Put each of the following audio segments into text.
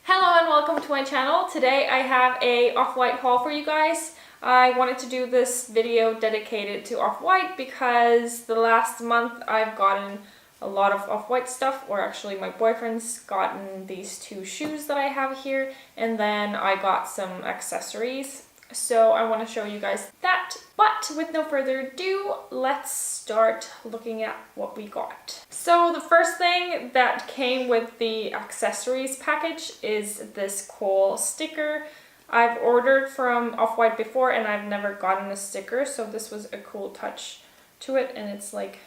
Hello and welcome to my channel. Today I have a Off-White haul for you guys. I wanted to do this video dedicated to Off-White because the last month I've gotten a lot of Off-White stuff, or actually my boyfriend's gotten these two shoes that I have here, and then I got some accessories. So I want to show you guys that. But with no further ado, let's start looking at what we got. So the first thing that came with the accessories package is this cool sticker. I've ordered from Off-White before and I've never gotten a sticker, so this was a cool touch to it, and it's like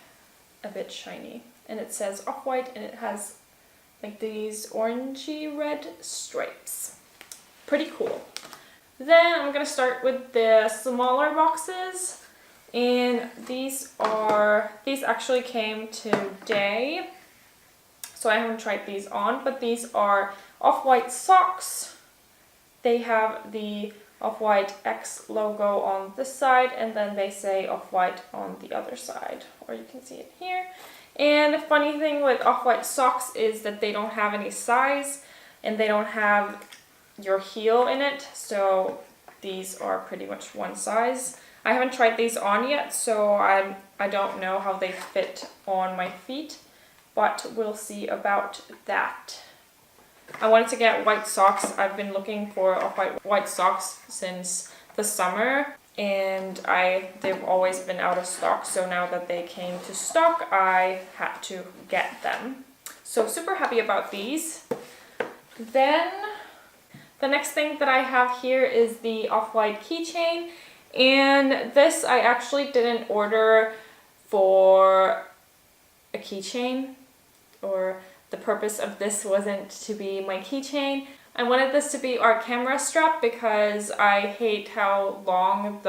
a bit shiny. And it says Off-White and it has like these orangey red stripes. Pretty cool. Then I'm gonna start with the smaller boxes, and these actually came today, so I haven't tried these on, but these are Off-White socks. They have the Off-White X logo on this side, and then they say Off-White on the other side, or you can see it here. And the funny thing with Off-White socks is that they don't have any size, and they don't have your heel in it, so these are pretty much one size. I haven't tried these on yet, so I don't know how they fit on my feet, but we'll see about that. I wanted to get white socks. I've been looking for white socks since the summer, and they've always been out of stock, so now that they came to stock, I had to get them. So super happy about these. Then the next thing that I have here is the Off-White keychain, and this I actually didn't order for a keychain, or the purpose of this wasn't to be my keychain. I wanted this to be our camera strap because I hate how long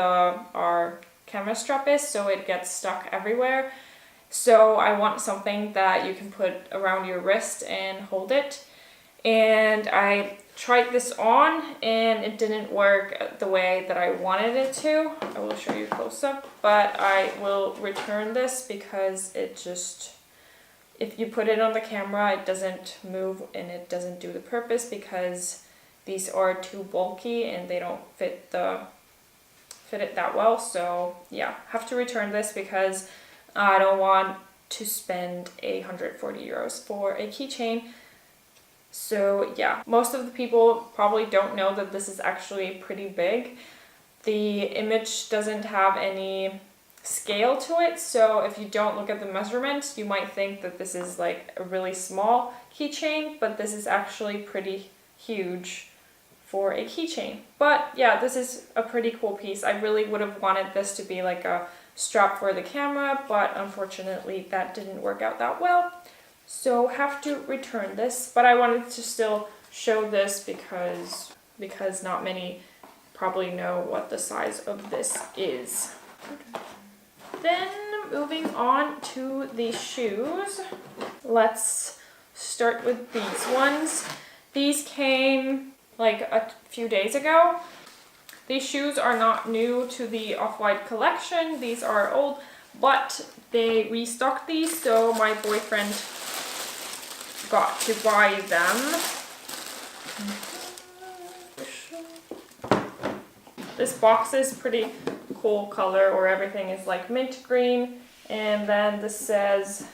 our camera strap is, so it gets stuck everywhere. So I want something that you can put around your wrist and hold it. And I tried this on and it didn't work the way that I wanted it to. I will show you close up, but I will return this because it just, if you put it on the camera, it doesn't move and it doesn't do the purpose because these are too bulky and they don't fit it that well. So yeah, have to return this because I don't want to spend 140 euros for a keychain. So yeah, most of the people probably don't know that this is actually pretty big. The image doesn't have any scale to it, so if you don't look at the measurements, you might think that this is like a really small keychain, but this is actually pretty huge for a keychain. But yeah, this is a pretty cool piece. I really would have wanted this to be like a strap for the camera, but unfortunately that didn't work out that well. So have to return this, but I wanted to still show this because not many probably know what the size of this is. Then moving on to the shoes. Let's start with these ones. These came like a few days ago. These shoes are not new to the Off-White collection. These are old, but they restocked these, so my boyfriend got to buy them. This box is pretty cool color, or everything is like mint green, and then this says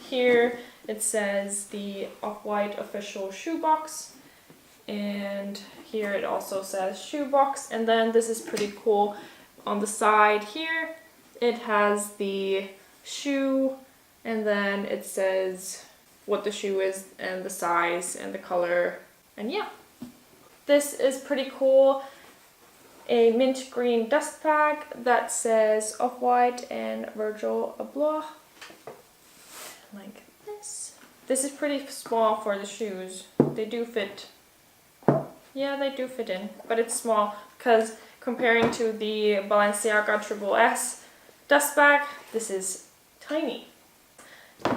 here, it says the Off-White official shoe box, and here it also says shoe box, and then this is pretty cool. On the side here it has the shoe, and then it says what the shoe is and the size and the color, and yeah, this is pretty cool. A mint green dust bag that says Off-White and Virgil Abloh, like this. This is pretty small for the shoes. They do fit, yeah, they do fit in, but it's small because comparing to the Balenciaga Triple S dust bag, this is tiny.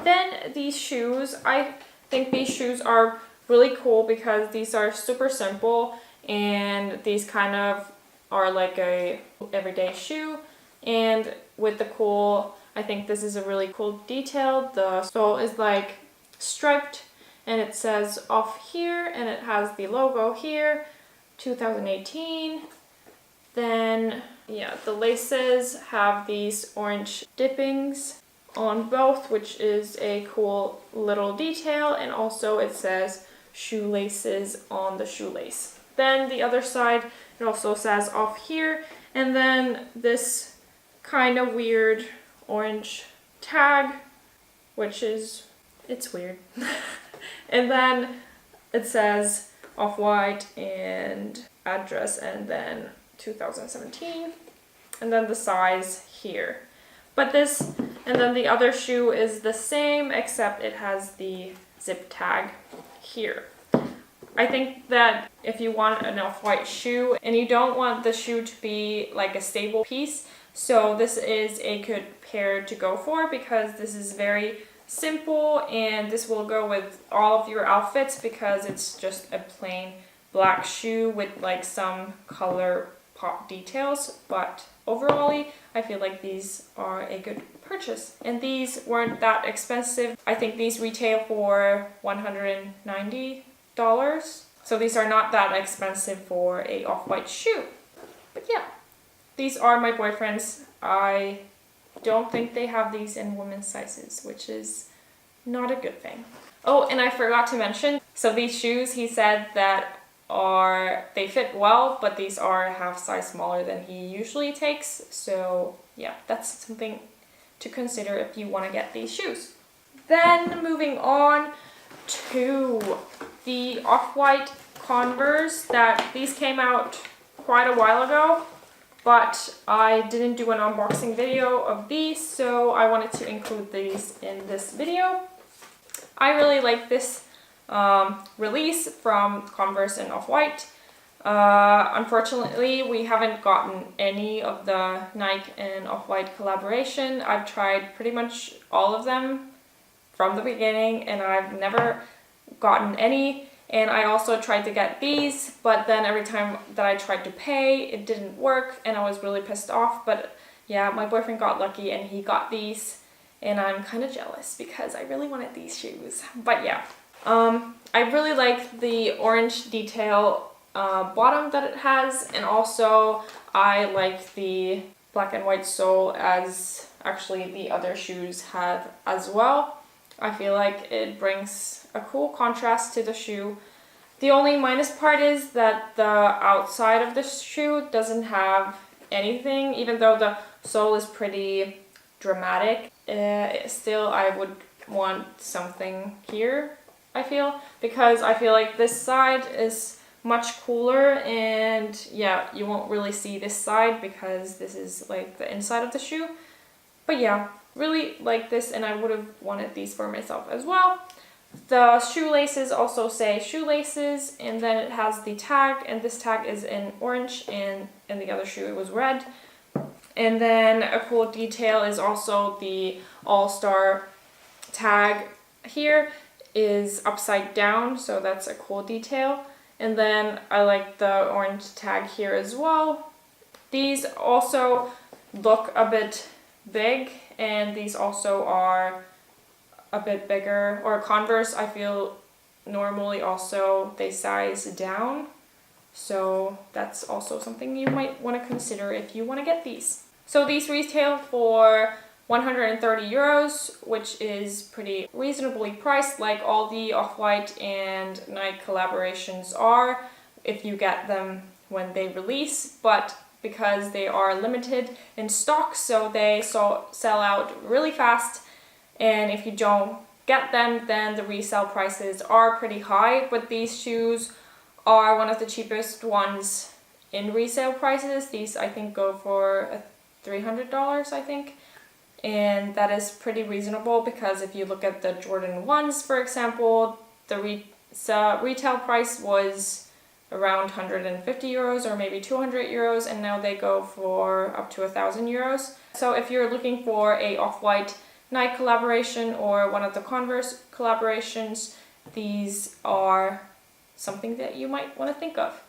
Then these shoes, I think these shoes are really cool because these are super simple, and these kind of are like a everyday shoe, and with the cool, I think this is a really cool detail. The sole is like striped and it says off here, and it has the logo here, 2018. Then, yeah, the laces have these orange dippings on both, which is a cool little detail, and also it says shoelaces on the shoelace. Then the other side, it also says off here, and then this kind of weird orange tag, which is, it's weird. And then it says Off-White and address, and then 2017, and then the size here. But this, and then the other shoe is the same, except it has the zip tag here. I think that if you want an Off-White shoe and you don't want the shoe to be like a stable piece, so this is a good pair to go for, because this is very simple and this will go with all of your outfits, because it's just a plain black shoe with like some color pop details. But overall, I feel like these are a good purchase, and these weren't that expensive. I think these retail for $190, so these are not that expensive for a Off-White shoe. But yeah, these are my boyfriend's. I don't think they have these in women's sizes, which is not a good thing. Oh, and I forgot to mention, so these shoes, he said that they fit well, but these are a half size smaller than he usually takes. So yeah, that's something to consider if you want to get these shoes. Then moving on to the Off-White Converse, that these came out quite a while ago, but I didn't do an unboxing video of these, so I wanted to include these in this video. I really like this release from Converse and Off-White. Unfortunately, we haven't gotten any of the Nike and Off-White collaboration. I've tried pretty much all of them from the beginning, and I've never gotten any. And I also tried to get these, but then every time that I tried to pay, it didn't work, and I was really pissed off. But yeah, my boyfriend got lucky and he got these, and I'm kind of jealous because I really wanted these shoes. But yeah, I really like the orange detail bottom that it has, and also I like the black and white sole, as actually the other shoes have as well. I feel like it brings a cool contrast to the shoe. The only minus part is that the outside of the shoe doesn't have anything, even though the sole is pretty dramatic. Still, I would want something here, I feel, because I feel like this side is much cooler, and yeah, you won't really see this side because this is like the inside of the shoe. But yeah, really like this, and I would have wanted these for myself as well. The shoelaces also say shoelaces, and then it has the tag, and this tag is in orange, and in the other shoe it was red. And then a cool detail is also the All-Star tag here is upside down, so that's a cool detail. And then I like the orange tag here as well. These also look a bit big, and these also are a bit bigger. Or Converse, I feel normally also they size down, so that's also something you might want to consider if you want to get these. So these retail for 130 euros, which is pretty reasonably priced, like all the Off-White and Nike collaborations are, if you get them when they release. But because they are limited in stock, so they sell out really fast, and if you don't get them, then the resale prices are pretty high. But these shoes are one of the cheapest ones in resale prices. These I think go for $300, I think. And that is pretty reasonable, because if you look at the Jordan 1s, for example, the retail price was around 150 euros or maybe 200 euros, and now they go for up to 1,000 euros. So if you're looking for a Off-White Nike collaboration or one of the Converse collaborations, these are something that you might want to think of.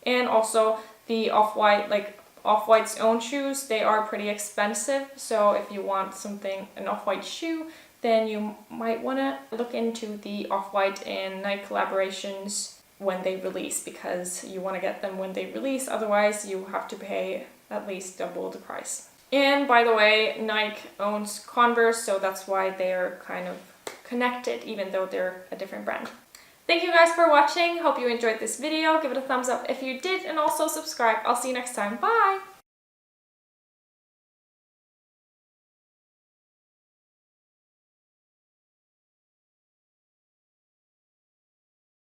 And also the Off-White, like Off-White's own shoes, they are pretty expensive, so if you want something, an Off-White shoe, then you might want to look into the Off-White and Nike collaborations when they release, because you want to get them when they release, otherwise you have to pay at least double the price. And by the way, Nike owns Converse, so that's why they're kind of connected, even though they're a different brand. Thank you guys for watching. Hope you enjoyed this video. Give it a thumbs up if you did, and also subscribe. I'll see you next time. Bye!